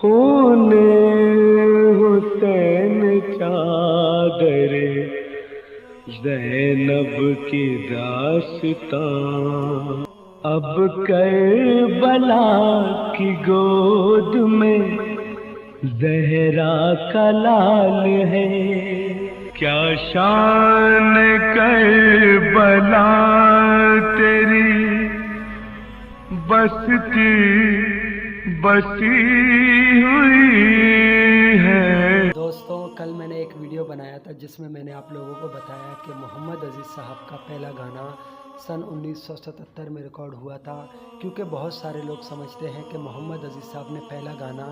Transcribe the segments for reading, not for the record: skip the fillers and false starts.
खून हुसैन चादर ज़ैनब की दास्तां। अब करबला की गोद में ज़हरा का लाल है। क्या शान करबला तेरी बसती बसी हुई है। दोस्तों, कल मैंने एक वीडियो बनाया था जिसमें मैंने आप लोगों को बताया कि मोहम्मद अजीज़ साहब का पहला गाना सन 1977 में रिकॉर्ड हुआ था। क्योंकि बहुत सारे लोग समझते हैं कि मोहम्मद अजीज़ साहब ने पहला गाना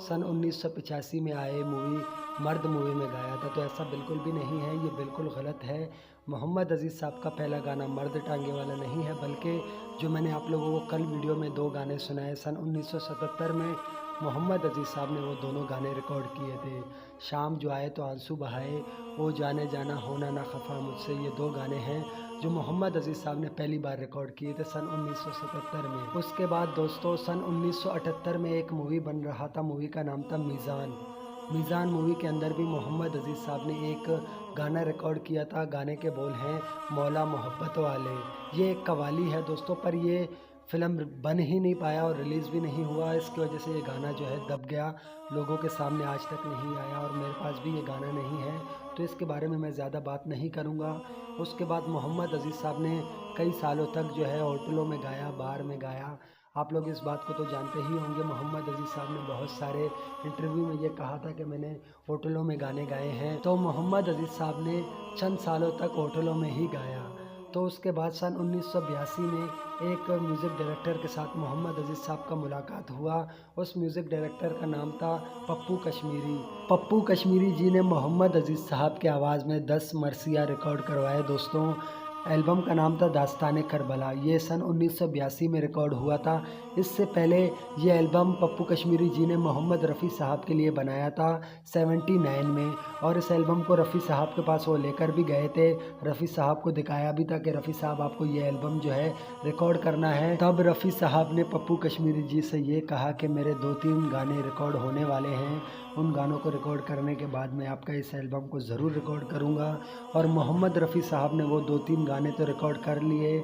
सन 1985 में आए मूवी मर्द मूवी में गाया था, तो ऐसा बिल्कुल भी नहीं है, ये बिल्कुल गलत है। मोहम्मद अजीज़ साहब का पहला गाना मर्द टांगे वाला नहीं है, बल्कि जो मैंने आप लोगों को कल वीडियो में 2 गाने सुनाए सन 1977 में मोहम्मद अजीज़ साहब ने वो दोनों गाने रिकॉर्ड किए थे। शाम जो आए तो आंसू बहाए, ओ जाने जाना होना ना खफा मुझसे, ये 2 गाने हैं जो मोहम्मद अजीज़ साहब ने पहली बार रिकॉर्ड किए थे सन 1977 में। उसके बाद दोस्तों सन 1978 में एक मूवी बन रहा था, मूवी का नाम था मीज़ान। मीज़ान मूवी के अंदर भी मोहम्मद अजीज़ साहब ने एक गाना रिकॉर्ड किया था। गाने के बोल हैं मौला मोहब्बत वाले। ये एक कवाली है दोस्तों, पर ये फ़िल्म बन ही नहीं पाया और रिलीज़ भी नहीं हुआ। इसकी वजह से ये गाना जो है दब गया, लोगों के सामने आज तक नहीं आया और मेरे पास भी ये गाना नहीं है, तो इसके बारे में मैं ज़्यादा बात नहीं करूँगा। उसके बाद मोहम्मद अजीज़ साहब ने कई सालों तक जो है होटलों में गाया, बार में गाया। आप लोग इस बात को तो जानते ही होंगे, मोहम्मद अजीज़ साहब ने बहुत सारे इंटरव्यू में ये कहा था कि मैंने होटलों में गाने गाए हैं। तो मोहम्मद अजीज़ साहब ने चंद सालों तक होटलों में ही गाया। तो उसके बाद सन 1982 में एक म्यूज़िक डायरेक्टर के साथ मोहम्मद अजीज़ साहब का मुलाकात हुआ। उस म्यूज़िक डायरेक्टर का नाम था पप्पू कश्मीरी। पप्पू कश्मीरी जी ने मोहम्मद अजीज़ साहब के आवाज़ में 10 मरसिया रिकॉर्ड करवाए दोस्तों। एल्बम का नाम था दास्तान करबला। ये सन 1982 में रिकॉर्ड हुआ था। इससे पहले ये एल्बम पप्पू कश्मीरी जी ने मोहम्मद रफ़ी साहब के लिए बनाया था 79 में, और इस एल्बम को रफ़ी साहब के पास वो लेकर भी गए थे। रफ़ी साहब को दिखाया भी था कि रफ़ी साहब आपको ये एल्बम जो है रिकॉर्ड करना है। तब रफ़ी साहब ने पप्पू कश्मीरी जी से ये कहा कि मेरे 2-3 गाने रिकॉर्ड होने वाले हैं, उन गानों को रिकॉर्ड करने के बाद मैं आपका इस एल्बम को ज़रूर रिकॉर्ड करूँगा। और मोहम्मद रफ़ी साहब ने वो 2-3 गाने तो रिकॉर्ड कर लिए,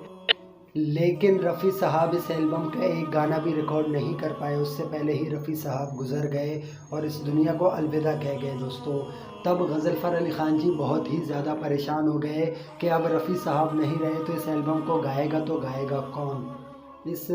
लेकिन रफ़ी साहब इस एल्बम का एक गाना भी रिकॉर्ड नहीं कर पाए। उससे पहले ही रफ़ी साहब गुज़र गए और इस दुनिया को अलविदा कह गए दोस्तों। तब गज़लफ़र अली ख़ान जी बहुत ही ज़्यादा परेशान हो गए कि अब रफ़ी साहब नहीं रहे तो इस एल्बम को गाएगा तो गाएगा कौन। इस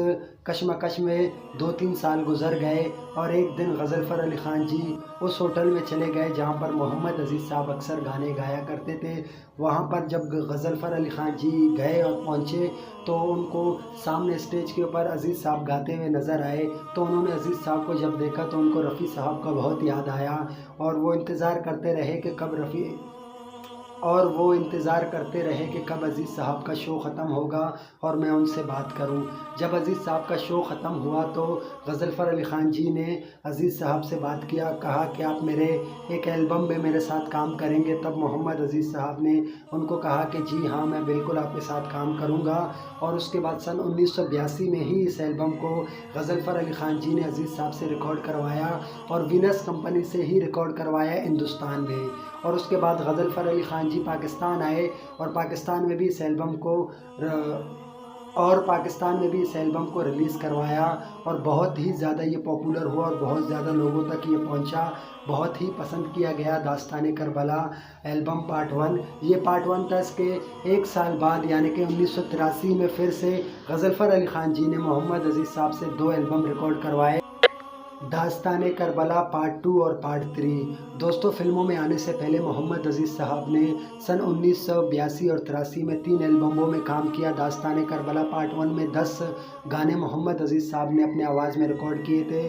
कश्मकश में 2-3 साल गुज़र गए और एक दिन गज़लफ़र अली ख़ान जी उस होटल में चले गए जहाँ पर मोहम्मद अजीज़ साहब अक्सर गाने गाया करते थे। वहाँ पर जब गज़लफ़र अली ख़ान जी गए और पहुँचे तो उनको सामने स्टेज के ऊपर अजीज़ साहब गाते हुए नज़र आए। तो उन्होंने अजीज़ साहब को जब देखा तो उनको रफ़ी साहब का बहुत याद आया और वो इंतज़ार करते रहे कि कब अजीज़ साहब का शो ख़त्म होगा और मैं उनसे बात करूं। जब अजीज़ साहब का शो ख़त्म हुआ तो गज़लफ़र अली ख़ान जी ने अजीज़ साहब से बात किया, कहा कि आप मेरे एक एल्बम में मेरे साथ काम करेंगे। तब मोहम्मद अजीज़ साहब ने उनको कहा कि जी हाँ, मैं बिल्कुल आपके साथ काम करूँगा। और उसके बाद सन 1982 में ही इस एल्बम को गज़लफ़र अली ख़ान जी ने अजीज़ साहब से रिकॉर्ड करवाया और वीनस कंपनी से ही रिकॉर्ड करवाया हिंदुस्तान में। और उसके बाद गज़लफ़र अली ख़ान जी पाकिस्तान आए और पाकिस्तान में भी इस एल्बम को रिलीज़ करवाया और बहुत ही ज़्यादा ये पॉपुलर हुआ और बहुत ज़्यादा लोगों तक ये पहुंचा। बहुत ही पसंद किया गया दास्तान करबला एल्बम पार्ट 1। ये पार्ट 1 था। इसके 1 साल बाद यानी कि 1983 में फिर से गज़लफ़र अली ख़ान जी ने मोहम्मद अजीज़ साहब से 2 एल्बम रिकॉर्ड करवाए, दास्तान करबला पार्ट 2 और पार्ट 3। दोस्तों, फिल्मों में आने से पहले मोहम्मद अजीज़ साहब ने सन 1982 और 83 में 3 एल्बमों में काम किया। दास्तान करबला पार्ट 1 में 10 गाने मोहम्मद अजीज़ साहब ने अपने आवाज़ में रिकॉर्ड किए थे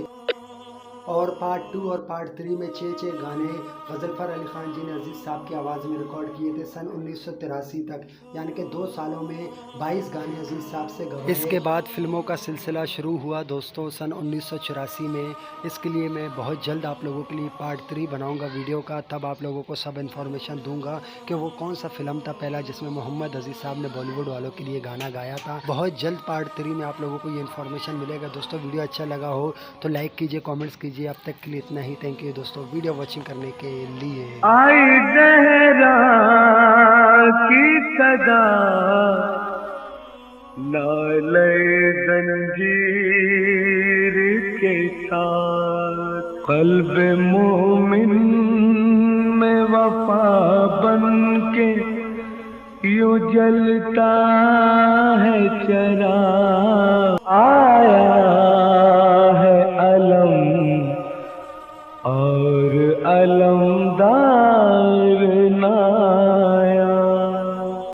और पार्ट 2 और पार्ट 3 में 6 गाने गज़लफ़र अली ख़ान जी ने अजीज़ साहब की आवाज़ में रिकॉर्ड किए थे सन 1983 तक, यानी कि 2 सालों में 22 गाने अजीज़ साहब से गवाए। इसके बाद फिल्मों का सिलसिला शुरू हुआ दोस्तों सन 1984 में। इसके लिए मैं बहुत जल्द आप लोगों के लिए पार्ट 3 बनाऊंगा वीडियो का, तब आप लोगों को सब इन्फॉर्मेशन दूंगा कि वो कौन सा फिल्म था पहला जिसमें मोहम्मद अजीज़ साहब ने बॉलीवुड वालों के लिए गाना गाया था। बहुत जल्द पार्ट 3 में आप लोगों को ये इन्फॉर्मेशन मिलेगा। दोस्तों, वीडियो अच्छा लगा हो तो लाइक कीजिए, कॉमेंट्स कीजिए। चलिए अब तक के लिए इतना ही। थैंक यू दोस्तों वीडियो वॉचिंग करने के लिए। आई जहरा की सदा नाले जंजीर के साथ, क़ल्ब मोमिन में वफा बन के यूं जलता है चराग। आया